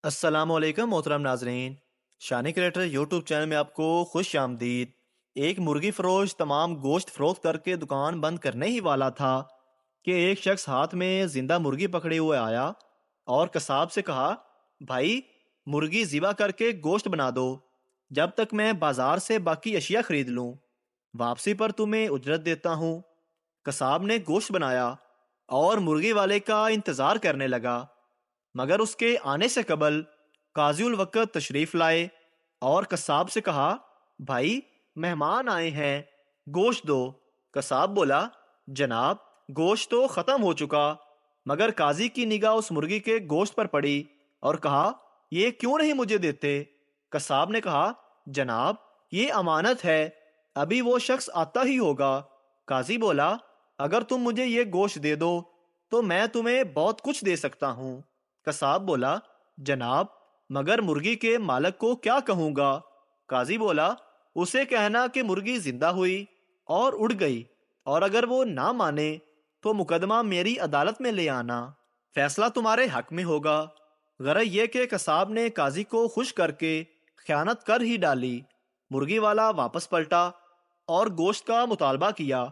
السلام علیکم محترم ناظرین، شانی کریٹر یوٹیوب چینل میں آپ کو خوش آمدید۔ ایک مرغی فروش تمام گوشت فروخت کر کے دکان بند کرنے ہی والا تھا کہ ایک شخص ہاتھ میں زندہ مرغی پکڑے ہوئے آیا اور قصاب سے کہا، بھائی مرغی ذبح کر کے گوشت بنا دو جب تک میں بازار سے باقی اشیاء خرید لوں، واپسی پر تمہیں اجرت دیتا ہوں۔ قصاب نے گوشت بنایا اور مرغی والے کا انتظار کرنے لگا، مگر اس کے آنے سے قبل قاضی الوقت تشریف لائے اور قصاب سے کہا، بھائی مہمان آئے ہیں، گوشت دو۔ قصاب بولا، جناب گوشت تو ختم ہو چکا، مگر قاضی کی نگاہ اس مرغی کے گوشت پر پڑی اور کہا، یہ کیوں نہیں مجھے دیتے؟ قصاب نے کہا، جناب یہ امانت ہے، ابھی وہ شخص آتا ہی ہوگا۔ قاضی بولا، اگر تم مجھے یہ گوشت دے دو تو میں تمہیں بہت کچھ دے سکتا ہوں۔ قصاب بولا، جناب مگر مرغی کے مالک کو کیا کہوں گا؟ قاضی بولا، اسے کہنا کہ مرغی زندہ ہوئی اور اڑ گئی، اور اگر وہ نہ مانے تو مقدمہ میری عدالت میں لے آنا، فیصلہ تمہارے حق میں ہوگا۔ غرض یہ کہ قصاب نے قاضی کو خوش کر کے خیانت کر ہی ڈالی۔ مرغی والا واپس پلٹا اور گوشت کا مطالبہ کیا۔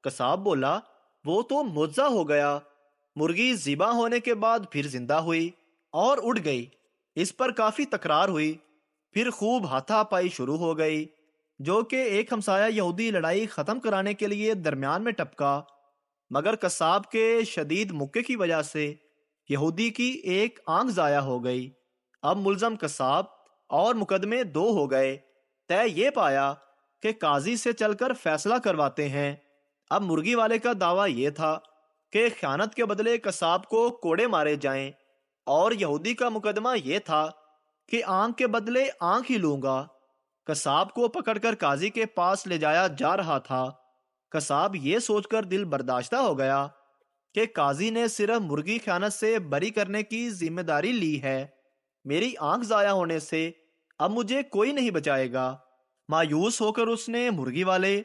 قصاب بولا، وہ تو معجزہ ہو گیا، مرغی ذبح ہونے کے بعد پھر زندہ ہوئی اور اڑ گئی۔ اس پر کافی تکرار ہوئی، پھر خوب ہاتھا پائی شروع ہو گئی، جو کہ ایک ہمسایہ یہودی لڑائی ختم کرانے کے لیے درمیان میں ٹپکا، مگر قصاب کے شدید مکے کی وجہ سے یہودی کی ایک آنکھ ضائع ہو گئی۔ اب ملزم قصاب اور مقدمے دو ہو گئے۔ طے یہ پایا کہ قاضی سے چل کر فیصلہ کرواتے ہیں۔ اب مرغی والے کا دعویٰ یہ تھا کہ خیانت کے بدلے قصاب کو کوڑے مارے جائیں، اور یہودی کا مقدمہ یہ تھا کہ آنکھ کے بدلے آنکھ ہی لوں گا۔ قصاب کو پکڑ کر قاضی کے پاس لے جایا جا رہا تھا۔ قصاب یہ سوچ کر دل برداشتہ ہو گیا کہ قاضی نے صرف مرغی خیانت سے بری کرنے کی ذمہ داری لی ہے، میری آنکھ ضائع ہونے سے اب مجھے کوئی نہیں بچائے گا۔ مایوس ہو کر اس نے مرغی والے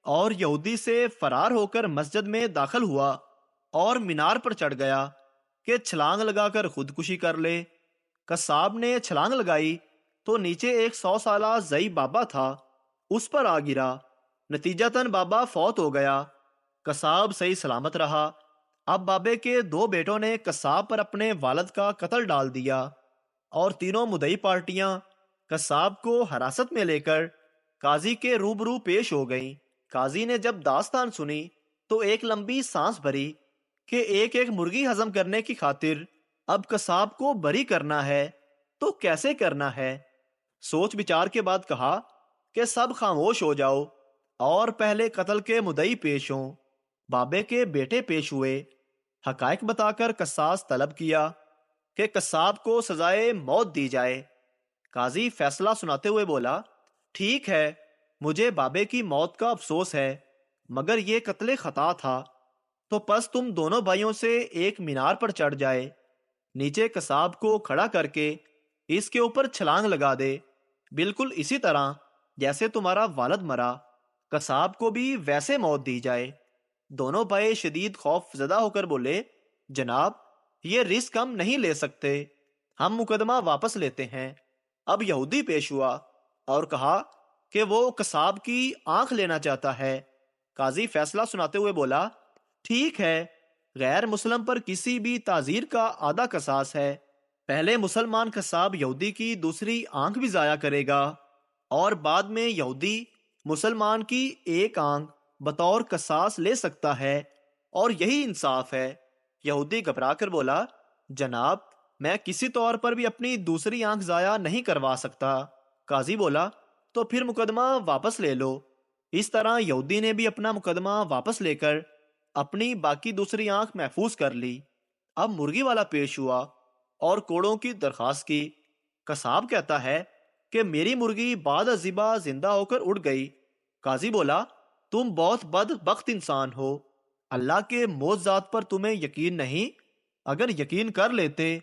اور یہودی سے فرار ہو کر مسجد میں داخل ہوا اور مینار پر چڑھ گیا کہ چھلانگ لگا کر خودکشی کر لے۔ قصاب نے چھلانگ لگائی تو نیچے ایک 100 سالہ زئی بابا تھا، اس پر آ گرا، نتیجتاً بابا فوت ہو گیا۔ قصاب صحیح سلامت رہا۔ اب بابے کے 2 بیٹوں نے قصاب پر اپنے والد کا قتل ڈال دیا، اور تینوں مدعی پارٹیاں قصاب کو حراست میں لے کر قاضی کے روبرو پیش ہو گئیں۔ قاضی نے جب داستان سنی تو ایک لمبی سانس بھری کہ ایک ایک مرغی ہضم کرنے کی خاطر اب قصاب کو بری کرنا ہے تو کیسے کرنا ہے؟ سوچ بچار کے بعد کہا کہ سب خاموش ہو جاؤ اور پہلے قتل کے مدعی پیش ہوں۔ بابے کے بیٹے پیش ہوئے، حقائق بتا کر قصاص طلب کیا کہ قصاب کو سزائے موت دی جائے۔ قاضی فیصلہ سناتے ہوئے بولا، ٹھیک ہے، مجھے بابے کی موت کا افسوس ہے، مگر یہ قتل خطا تھا، تو پس تم دونوں بھائیوں سے ایک مینار پر چڑھ جائے، نیچے قصاب کو کھڑا کر کے اس کے اوپر چھلانگ لگا دے، بالکل اسی طرح جیسے تمہارا والد مرا، قصاب کو بھی ویسے موت دی جائے۔ دونوں بھائی شدید خوف زدہ ہو کر بولے، جناب یہ رسک ہم نہیں لے سکتے، ہم مقدمہ واپس لیتے ہیں۔ اب یہودی پیش ہوا اور کہا کہ وہ قصاب کی آنکھ لینا چاہتا ہے۔ قاضی فیصلہ سناتے ہوئے بولا، ٹھیک ہے، غیر مسلم پر کسی بھی تعزیر کا آدھا قصاص ہے، پہلے مسلمان قصاب یہودی کی دوسری آنکھ بھی ضائع کرے گا، اور بعد میں یہودی مسلمان کی ایک آنکھ بطور قصاص لے سکتا ہے، اور یہی انصاف ہے۔ یہودی گھبرا کر بولا، جناب میں کسی طور پر بھی اپنی دوسری آنکھ ضائع نہیں کروا سکتا۔ قاضی بولا، تو پھر مقدمہ واپس لے لو۔ اس طرح یہودی نے بھی اپنا مقدمہ واپس لے کر اپنی باقی دوسری آنکھ محفوظ کر لی۔ اب مرغی والا پیش ہوا اور کوڑوں کی درخواست کی۔ قصاب کہتا ہے کہ میری مرغی بعد از ذبح زندہ ہو کر اڑ گئی۔ قاضی بولا، تم بہت بدبخت انسان ہو، اللہ کے معجزات پر تمہیں یقین نہیں؟ اگر یقین کر لیتے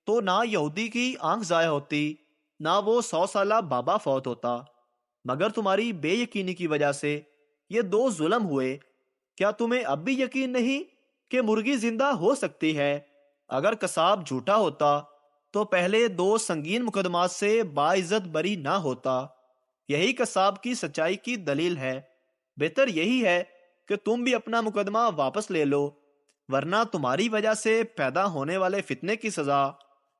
تو نہ یہودی کی آنکھ ضائع ہوتی، نہ وہ 100 سالہ بابا فوت ہوتا، مگر تمہاری بے یقینی کی وجہ سے یہ 2 ظلم ہوئے۔ کیا تمہیں اب بھی یقین نہیں کہ مرغی زندہ ہو سکتی ہے؟ اگر قصاب جھوٹا ہوتا تو پہلے 2 سنگین مقدمات سے باعزت بری نہ ہوتا۔ یہی قصاب کی سچائی کی دلیل ہے۔ بہتر یہی ہے کہ تم بھی اپنا مقدمہ واپس لے لو، ورنہ تمہاری وجہ سے پیدا ہونے والے فتنے کی سزا،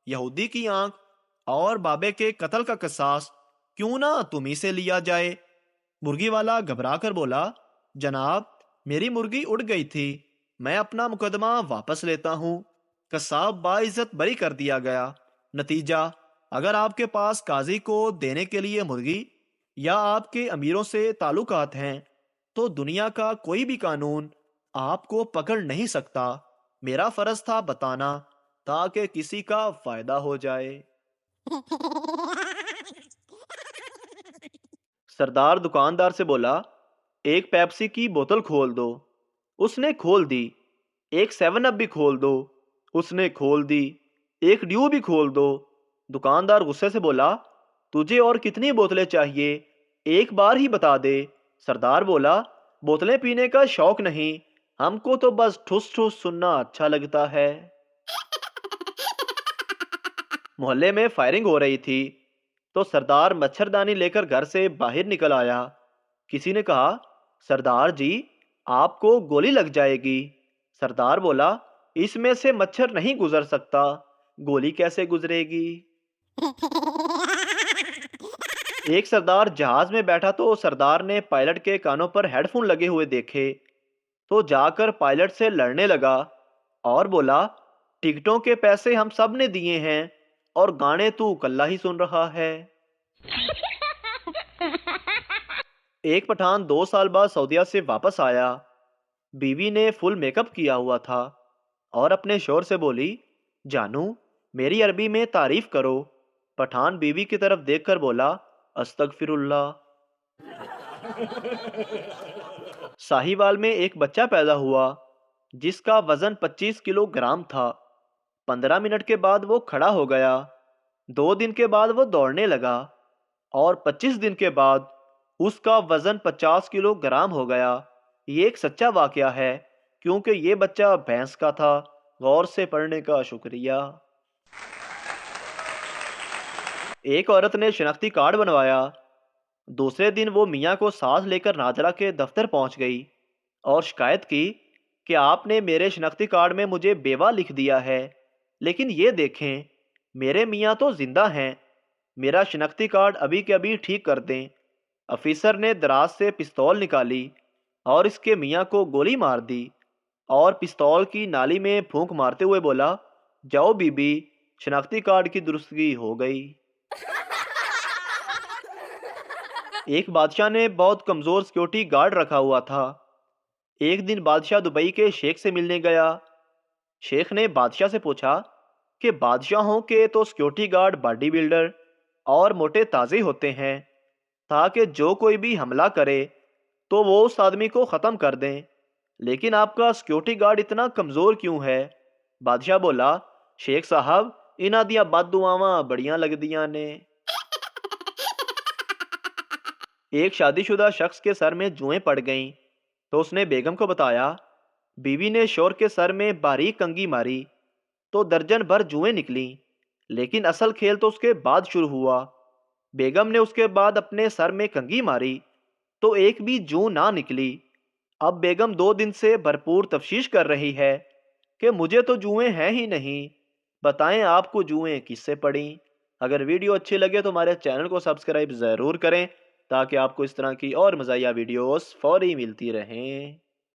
یہودی کی آنکھ اور بابے کے قتل کا قصاص کیوں نہ تم ہی سے لیا جائے۔ مرغی والا گھبرا کر بولا، جناب میری مرغی اڑ گئی تھی، میں اپنا مقدمہ واپس لیتا ہوں۔ قصاب باعزت بری کر دیا گیا۔ نتیجہ، اگر آپ کے پاس قاضی کو دینے کے لیے مرغی یا آپ کے امیروں سے تعلقات ہیں تو دنیا کا کوئی بھی قانون آپ کو پکڑ نہیں سکتا۔ میرا فرض تھا بتانا تاکہ کسی کا فائدہ ہو جائے۔ سردار دکاندار سے بولا، ایک پیپسی کی بوتل کھول دو۔ اس نے کھول دی۔ ایک 7 اپ بھی کھول دو۔ اس نے کھول دی۔ ایک ڈیو بھی کھول دو۔ دکاندار غصے سے بولا، تجھے اور کتنی بوتلیں چاہیے؟ ایک بار ہی بتا دے۔ سردار بولا، بوتلیں پینے کا شوق نہیں، ہم کو تو بس ٹھس ٹھس سننا اچھا لگتا ہے۔ محلے میں فائرنگ ہو رہی تھی تو سردار مچھردانی لے کر گھر سے باہر نکل آیا۔ کسی نے کہا، سردار جی آپ کو گولی لگ جائے گی۔ سردار بولا، اس میں سے مچھر نہیں گزر سکتا، گولی کیسے گزرے گی؟ ایک سردار جہاز میں بیٹھا تو سردار نے پائلٹ کے کانوں پر ہیڈ فون لگے ہوئے دیکھے تو جا کر پائلٹ سے لڑنے لگا اور بولا، ٹکٹوں کے پیسے ہم سب نے دیے ہیں اور گانے تو کلہ ہی سن رہا ہے۔ ایک پٹھان 2 سال بعد سعودیہ سے واپس آیا۔ بیوی نے فل میک اپ کیا ہوا تھا اور اپنے شوہر سے بولی، جانو میری عربی میں تعریف کرو۔ پٹھان بیوی کی طرف دیکھ کر بولا، استغفر اللہ۔ ساہیوال میں ایک بچہ پیدا ہوا جس کا وزن 25 کلو گرام تھا۔ 15 منٹ کے بعد وہ کھڑا ہو گیا، 2 دن کے بعد وہ دوڑنے لگا اور 25 دن کے بعد اس کا وزن 50 کلو گرام ہو گیا۔ یہ ایک سچا واقعہ ہے کیونکہ یہ بچہ بھینس کا تھا۔ غور سے پڑھنے کا شکریہ۔ ایک عورت نے شناختی کارڈ بنوایا۔ دوسرے دن وہ میاں کو ساتھ لے کر نادرا کے دفتر پہنچ گئی اور شکایت کی کہ آپ نے میرے شناختی کارڈ میں مجھے بیوہ لکھ دیا ہے، لیکن یہ دیکھیں میرے میاں تو زندہ ہیں، میرا شناختی کارڈ ابھی کے ابھی ٹھیک کر دیں۔ افیسر نے دراز سے پستول نکالی اور اس کے میاں کو گولی مار دی اور پستول کی نالی میں پھونک مارتے ہوئے بولا، جاؤ بی بی، شناختی کارڈ کی درستگی ہو گئی۔ ایک بادشاہ نے بہت کمزور سیکیورٹی گارڈ رکھا ہوا تھا۔ ایک دن بادشاہ دبئی کے شیخ سے ملنے گیا۔ شیخ نے بادشاہ سے پوچھا کہ بادشاہوں کے تو سیکیورٹی گارڈ باڈی بلڈر اور موٹے تازے ہوتے ہیں تاکہ جو کوئی بھی حملہ کرے تو وہ اس آدمی کو ختم کر دیں، لیکن آپ کا سیکیورٹی گارڈ اتنا کمزور کیوں ہے؟ بادشاہ بولا، شیخ صاحب انہاں دیاں بد دعاواں بڑیاں لگ دیاں نے۔ ایک شادی شدہ شخص کے سر میں جوئیں پڑ گئیں تو اس نے بیگم کو بتایا۔ بیوی نے شوہر کے سر میں باریک کنگھی ماری تو درجن بھر جوئیں نکلیں، لیکن اصل کھیل تو اس کے بعد شروع ہوا۔ بیگم نے اس کے بعد اپنے سر میں کنگھی ماری تو ایک بھی جوں نہ نکلی۔ اب بیگم 2 دن سے بھرپور تفتیش کر رہی ہے کہ مجھے تو جوئیں ہیں ہی نہیں، بتائیں آپ کو جوئیں کس سے پڑیں؟ اگر ویڈیو اچھی لگے تو ہمارے چینل کو سبسکرائب ضرور کریں تاکہ آپ کو اس طرح کی اور مزاحیہ ویڈیوز فوری ملتی رہیں۔